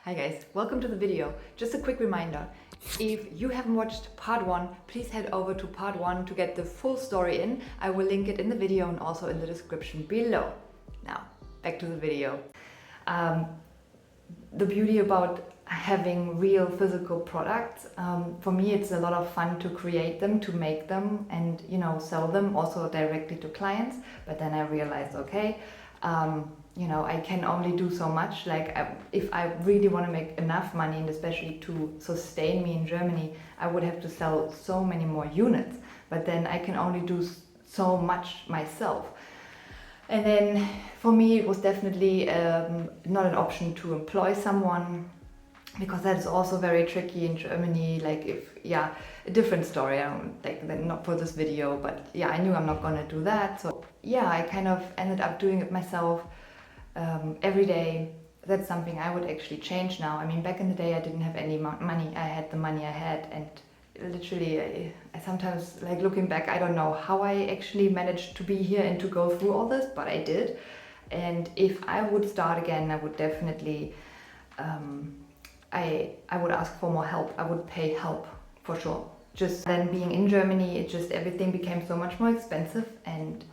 Hi guys, welcome to the video. Just a quick reminder, if you haven't watched part 1, please head over to part 1 to get the full story in. I will link it in the video and also in the description below. Now, back to the video. The beauty about having real physical products, for me it's a lot of fun to create them, to make them and sell them also directly to clients. But then I realized, okay, I can only do so much. If I really want to make enough money, and especially to sustain me in Germany, I would have to sell so many more units. But then I can only do so much myself. And then for me, it was definitely not an option to employ someone, because that is also very tricky in Germany. A different story. Not for this video, but yeah, I knew I'm not gonna do that. So yeah, I kind of ended up doing it myself. Every day. That's something I would actually change now. I mean, back in the day I didn't have any money. I had the money I had, and literally I sometimes, looking back, I don't know how I actually managed to be here and to go through all this, but I did. And if I would start again, I would definitely I would ask for more help. I would pay help for sure. Just then being in Germany, everything became so much more expensive. And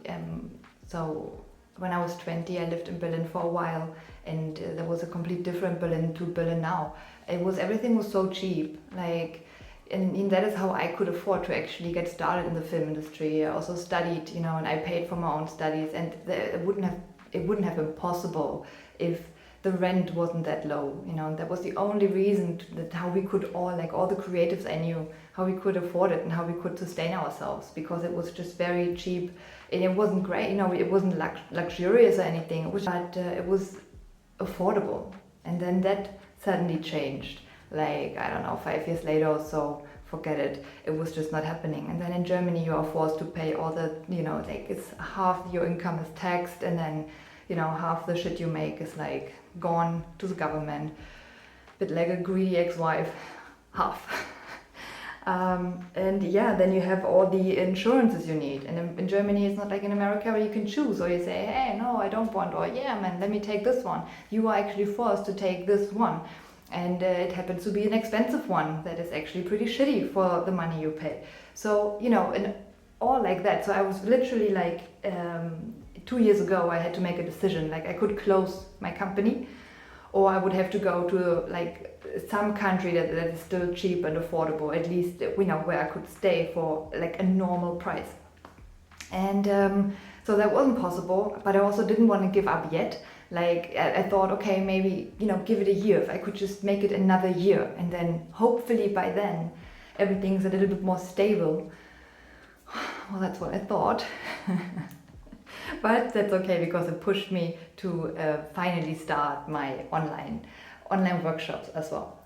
so when I was 20, I lived in Berlin for a while, and there was a complete different Berlin to Berlin now. Everything was so cheap, and that is how I could afford to actually get started in the film industry. I also studied, and I paid for my own studies, and it wouldn't have been possible if the rent wasn't that low. That was the only reason that how we could all the creatives I knew, how we could afford it and how we could sustain ourselves, because it was just very cheap. And it wasn't great, it wasn't luxurious or anything, but it was affordable. And then that suddenly changed. I don't know, 5 years later or so, forget it. It was just not happening. And then in Germany, you are forced to pay all the, it's half your income is taxed, and then, half the shit you make is gone to the government. Bit like a greedy ex-wife, half. And yeah, then you have all the insurances you need. And in Germany, it's not like in America where you can choose, or you say, hey, no, I don't want, or yeah, man, let me take this one. You are actually forced to take this one. And it happens to be an expensive one that is actually pretty shitty for the money you pay. So, and all like that. So I was literally 2 years ago, I had to make a decision. I could close my company, or I would have to go to some country that is still cheap and affordable, at least where I could stay for a normal price. And so that wasn't possible, but I also didn't want to give up yet. I thought, okay, maybe give it a year. If I could just make it another year, and then hopefully by then everything's a little bit more stable. Well, that's what I thought. But that's okay, because it pushed me to finally start my online workshops as well.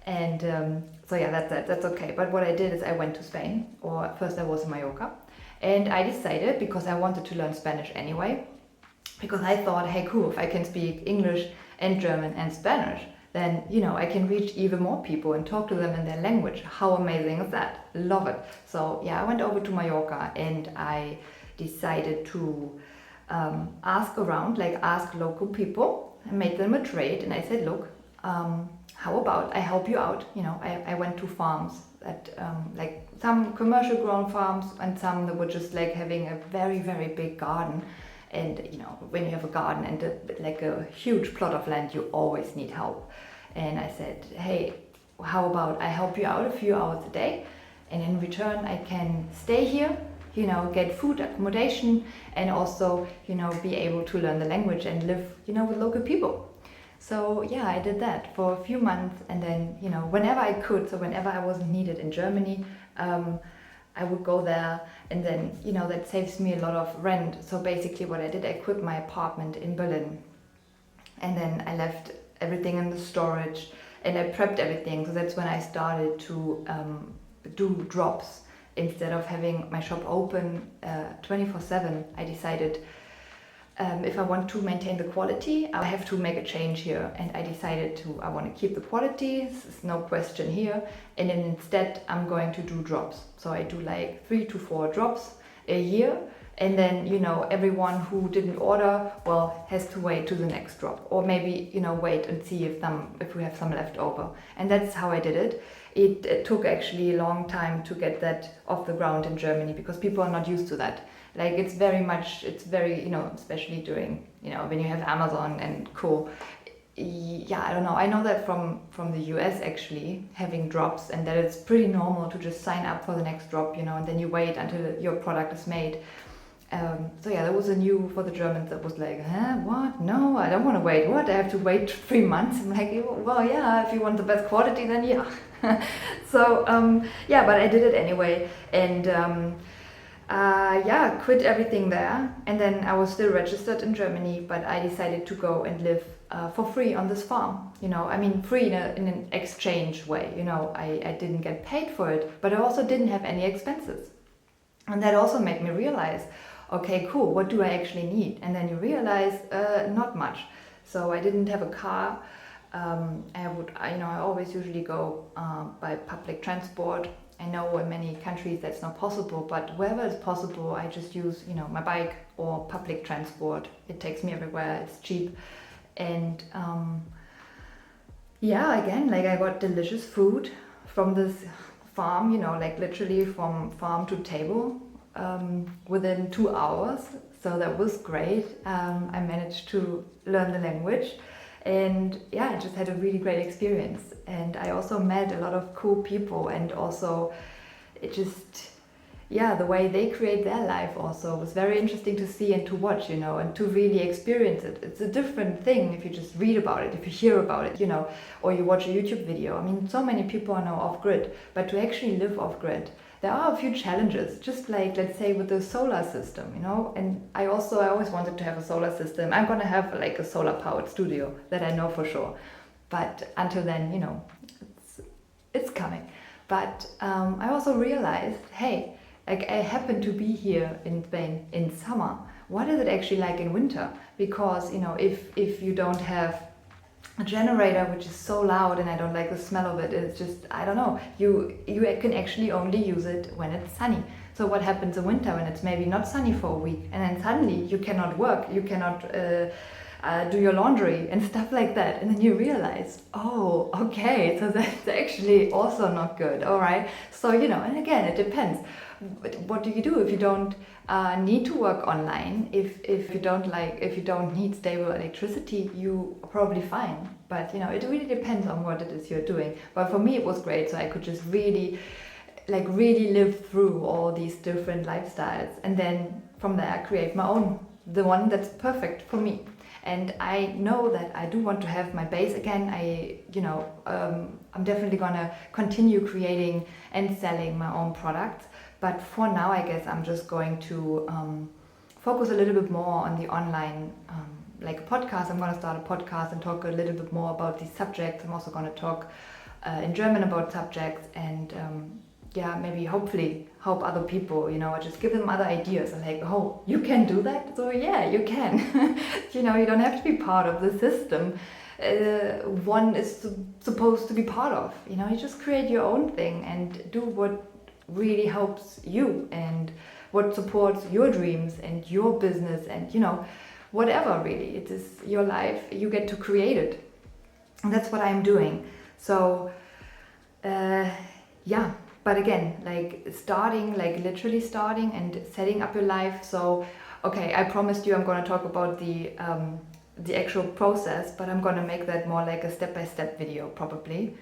And so yeah, that's okay. But what I did is I went to Spain, or first I was in Mallorca, and I decided, because I wanted to learn Spanish anyway, because I thought, hey, cool, if I can speak English and German and Spanish, then I can reach even more people and talk to them in their language. How amazing is that? Love it. So yeah, I went over to Mallorca, and I decided to ask around, ask local people and make them a trade. And I said, look, how about I help you out? I went to farms that some commercial grown farms, and some that were just having a very, very big garden. And when you have a garden and a huge plot of land, you always need help. And I said, hey, how about I help you out a few hours a day, and in return I can stay here, get food, accommodation, and also be able to learn the language and live with local people. So yeah, I did that for a few months, and then whenever I could, so whenever I wasn't needed in Germany, I would go there, and then that saves me a lot of rent. So basically what I did, I quit my apartment in Berlin, and then I left everything in the storage, and I prepped everything. So that's when I started to do drops. Instead of having my shop open 24/7, I decided if I want to maintain the quality, I have to make a change here. And I decided I want to keep the quality, there's no question here. And then instead, I'm going to do drops. So I do like 3 to 4 drops a year. And then, everyone who didn't order, has to wait to the next drop. Or maybe, wait and see if we have some left over. And that's how I did it. It took actually a long time to get that off the ground in Germany because people are not used to that. Like it's very, especially during, when you have Amazon and co. Yeah, I don't know. I know that from the US actually, having drops, and that it's pretty normal to just sign up for the next drop, and then you wait until your product is made. So yeah, that was a new for the Germans. That was like, what? No, I don't want to wait. What? I have to wait 3 months? I'm like, well, yeah, if you want the best quality, then yeah. So but I did it anyway, and quit everything there. And then I was still registered in Germany, but I decided to go and live for free on this farm. Free in an exchange way. I didn't get paid for it, but I also didn't have any expenses. And that also made me realize, okay, cool, what do I actually need? And then you realize, not much. So I didn't have a car. I always usually go by public transport. I know in many countries that's not possible, but wherever it's possible, I just use, my bike or public transport. It takes me everywhere, it's cheap. And again, I got delicious food from this farm, literally from farm to table within 2 hours. So that was great. I managed to learn the language. And I just had a really great experience. And I also met a lot of cool people, and also the way they create their life also was very interesting to see and to watch, and to really experience it. It's a different thing if you just read about it, if you hear about it, or you watch a YouTube video. So many people are now off-grid, but to actually live off-grid, there are a few challenges, just like, let's say, with the solar system, and I always wanted to have a solar system. I'm going to have a solar powered studio, that I know for sure. But until then, it's coming. But I also realized, hey, I happen to be here in Spain in summer. What is it actually like in winter? Because, if you don't have a generator, which is so loud and I don't like the smell of it, it's just, I don't know, you can actually only use it when it's sunny. So what happens in winter when it's maybe not sunny for a week, and then suddenly you cannot work, you cannot do your laundry and stuff like that, and then you realize, oh, okay, so that's actually also not good. All right, so and again, it depends. But what do you do if you don't need to work online? If you don't need stable electricity, you are probably fine. But it really depends on what it is you're doing. But for me, it was great, so I could just really live through all these different lifestyles, and then from there create my own, the one that's perfect for me. And I know that I do want to have my base again. I'm definitely gonna continue creating and selling my own products. But for now, I guess I'm just going to focus a little bit more on the online, like a podcast. I'm going to start a podcast and talk a little bit more about these subjects. I'm also going to talk in German about subjects, and maybe hopefully help other people, or just give them other ideas. I'm like, oh, you can do that? So yeah, you can. You don't have to be part of the system one is supposed to be part of. You just create your own thing and do what really helps you and what supports your dreams and your business, and whatever, really. It is your life, you get to create it, and that's what I'm doing. So but again, literally starting and setting up your life. So okay, I promised you I'm going to talk about the actual process, but I'm going to make that more like a step-by-step video probably,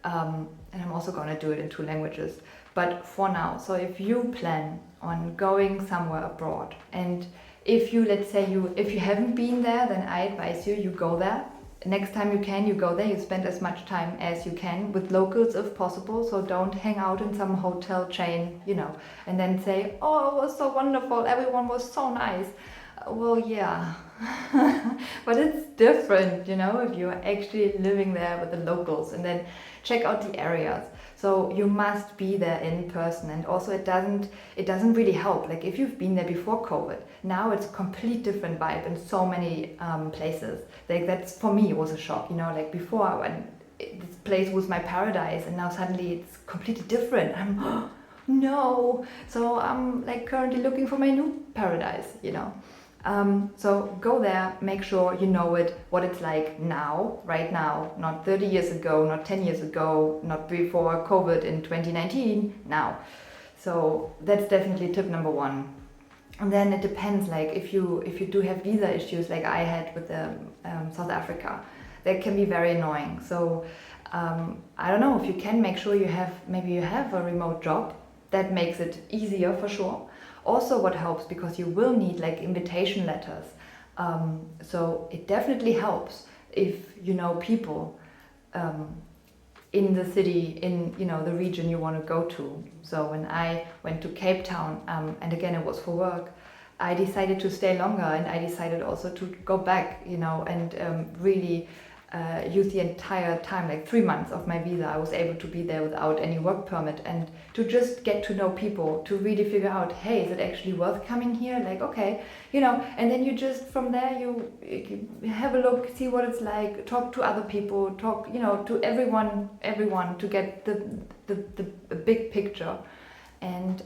and I'm also going to do it in 2 languages. But for now, so if you plan on going somewhere abroad, and if you, let's say if you haven't been there, then I advise you go there. Next time you go there, you spend as much time as you can with locals if possible. So don't hang out in some hotel chain, and then say, oh, it was so wonderful, everyone was so nice. Well, yeah, But it's different, you know, if you're actually living there with the locals, and then check out the areas. So you must be there in person, and also it doesn't really help. Like if you've been there before COVID, now it's a complete different vibe in so many places. Like that's, for me, it was a shock, you know, like before when this place was my paradise, and now suddenly it's completely different. I'm no, so I'm like currently looking for my new paradise, you know. So go there, make sure you know what it's like now, right now, not 30 years ago, not 10 years ago, not before COVID in 2019, now. So that's definitely tip number one. And then it depends, like if you do have visa issues like I had with South Africa, that can be very annoying. So I don't know if you can make sure maybe you have a remote job. That makes it easier for sure. Also what helps, because you will need like invitation letters. So it definitely helps if you know people in the city, in, you know, the region you want to go to. So when I went to Cape Town, and again it was for work, I decided to stay longer, and I decided also to go back, you know, and really use the entire time, like 3 months of my visa. I was able to be there without any work permit, and to just get to know people, to really figure out, hey, is it actually worth coming here? Like, okay, you know, and then you just, from there, you have a look, see what it's like, talk to other people, talk, you know, to everyone to get the big picture. And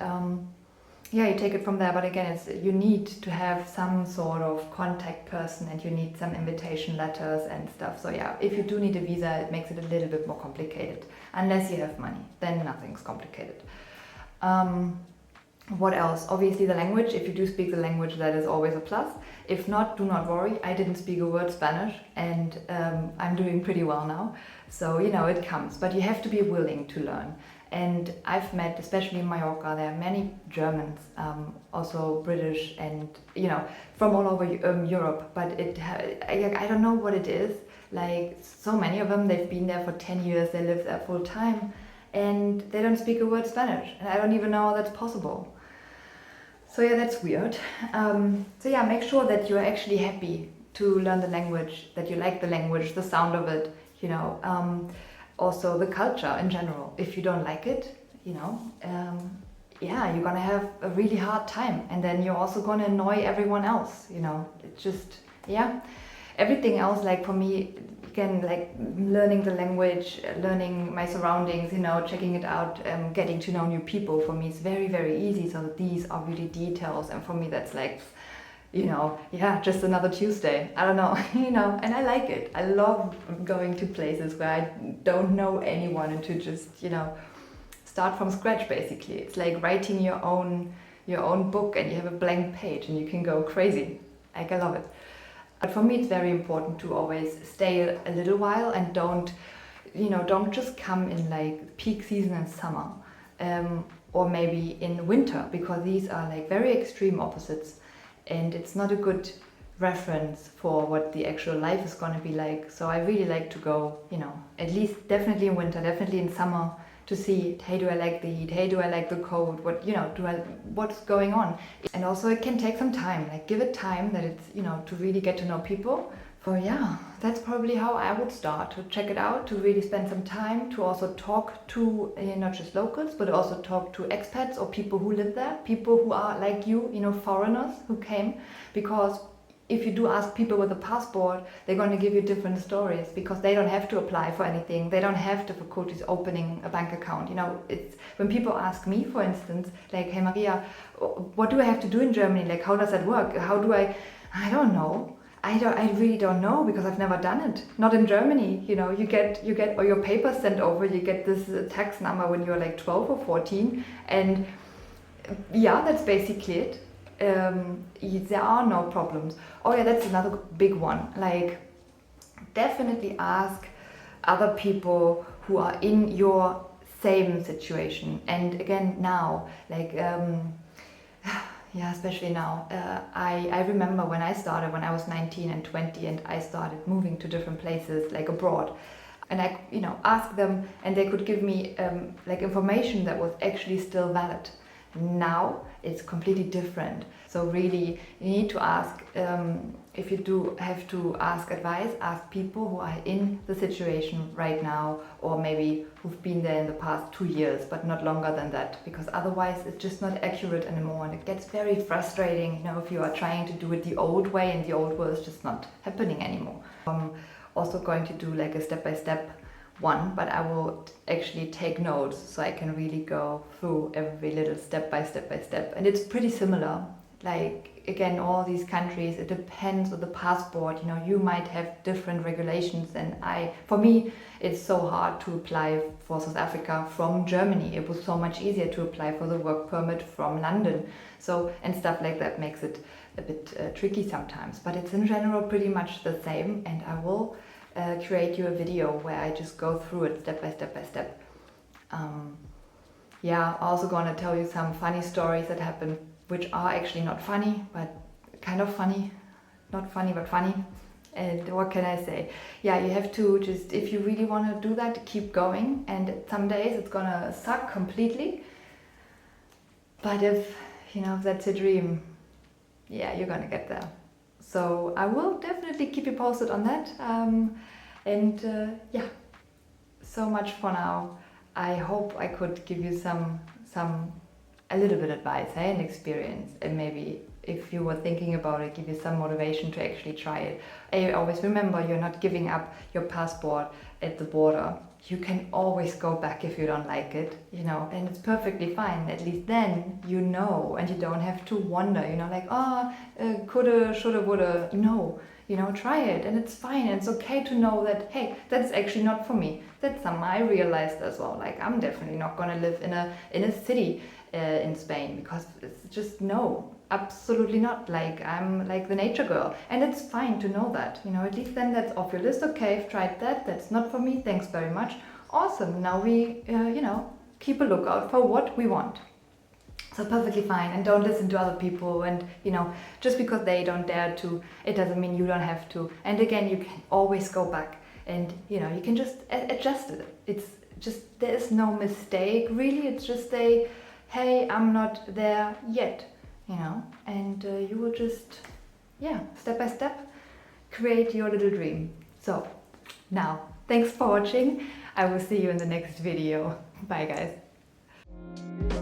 yeah, you take it from there. But again, you need to have some sort of contact person, and you need some invitation letters and stuff. So yeah, if you do need a visa, it makes it a little bit more complicated. Unless you have money, then nothing's complicated. What else? Obviously the language. If you do speak the language, that is always a plus. If not, do not worry. I didn't speak a word Spanish, and I'm doing pretty well now. So, you know, it comes. But you have to be willing to learn. And I've met, especially in Mallorca, there are many Germans, also British, and, you know, from all over Europe. But I don't know what it is. Like, so many of them, they've been there for 10 years, they live there full time, and they don't speak a word Spanish. And I don't even know how that's possible. So yeah, that's weird. So yeah, make sure that you're actually happy to learn the language, that you like the language, the sound of it, you know. Also the culture in general. If you don't like it, you know, yeah, you're gonna have a really hard time, and then you're also gonna annoy everyone else, you know. It's just, yeah. Everything else, like for me, again, like learning the language, learning my surroundings, you know, checking it out, getting to know new people, for me is very, very easy. So these are really details, and for me that's like, you know, yeah, just another Tuesday. I don't know, you know, and I like it. I love going to places where I don't know anyone, and to just, you know, start from scratch basically. It's like writing your own book, and you have a blank page and you can go crazy. Like, I love it. But for me it's very important to always stay a little while, and don't just come in like peak season in summer, or maybe in winter, because these are like very extreme opposites. And it's not a good reference for what the actual life is going to be like. So I really like to go, you know, at least definitely in winter, definitely in summer, to see, hey, do I like the heat? Hey, do I like the cold? What, you know, what's going on? And also it can take some time, like give it time, that it's, you know, to really get to know people. So yeah, that's probably how I would start, to check it out, to really spend some time, to also talk to not just locals, but also talk to expats or people who live there, people who are like you know, foreigners who came. Because if you do ask people with a passport, they're going to give you different stories, because they don't have to apply for anything. They don't have difficulties opening a bank account. You know, it's when people ask me, for instance, like, hey Maria, what do I have to do in Germany? Like, how does that work? I don't know. I really don't know, because I've never done it. Not in Germany, you know. You get all your papers sent over. You get this tax number when you're like 12 or 14, and yeah, that's basically it. There are no problems. Oh yeah, that's another big one. Like, definitely ask other people who are in your same situation. And again, now, like, yeah, especially now. I remember when I started, when I was 19 and 20, and I started moving to different places, like abroad. And I, you know, asked them, and they could give me like information that was actually still valid. Now it's completely different. So really, you need to ask, if you do have to ask advice, ask people who are in the situation right now, or maybe who've been there in the past 2 years, but not longer than that, because otherwise it's just not accurate anymore, and it gets very frustrating, you know, if you are trying to do it the old way and the old way is just not happening anymore. I'm also going to do like a step-by-step one, but I will actually take notes so I can really go through every little step by step, and it's pretty similar. Like, again, all these countries, it depends on the passport, you know, you might have different regulations, and for me it's so hard to apply for South Africa from Germany. It was so much easier to apply for the work permit from London, so, and stuff like that makes it a bit tricky sometimes, but it's in general pretty much the same, and I will create you a video where I just go through it step by step. Yeah, I'm also gonna tell you some funny stories that happen, which are actually not funny, but kind of funny. Not funny, but funny. And what can I say? Yeah, you have to just, if you really want to do that, keep going. And some days it's gonna suck completely. But if, you know, that's your dream, yeah, you're gonna get there. So I will definitely keep you posted on that. Yeah, so much for now. I hope I could give you a little bit advice, hey, and experience, and maybe if you were thinking about it, give you some motivation to actually try it. I always remember, you're not giving up your passport at the border. You can always go back if you don't like it, you know, and it's perfectly fine. At least then you know, and you don't have to wonder, you know, like, coulda, shoulda, woulda. No, you know, try it, and it's fine. And it's okay to know that, hey, that's actually not for me. That's something I realized as well. Like, I'm definitely not gonna live in a city in Spain, because it's just no. Absolutely not. Like, I'm like the nature girl, and it's fine to know that, you know. At least then that's off your list. Okay, I've tried that, that's not for me, thanks very much. Awesome, now we you know, keep a lookout for what we want. So perfectly fine, and don't listen to other people, and you know, just because they don't dare to, it doesn't mean you don't have to. And again, you can always go back, and you know, you can just adjust it. It's just, there is no mistake really. It's just a, hey, I'm not there yet, you know, and you will just, yeah, step by step, create your little dream. So now, thanks for watching. I will see you in the next video. Bye guys.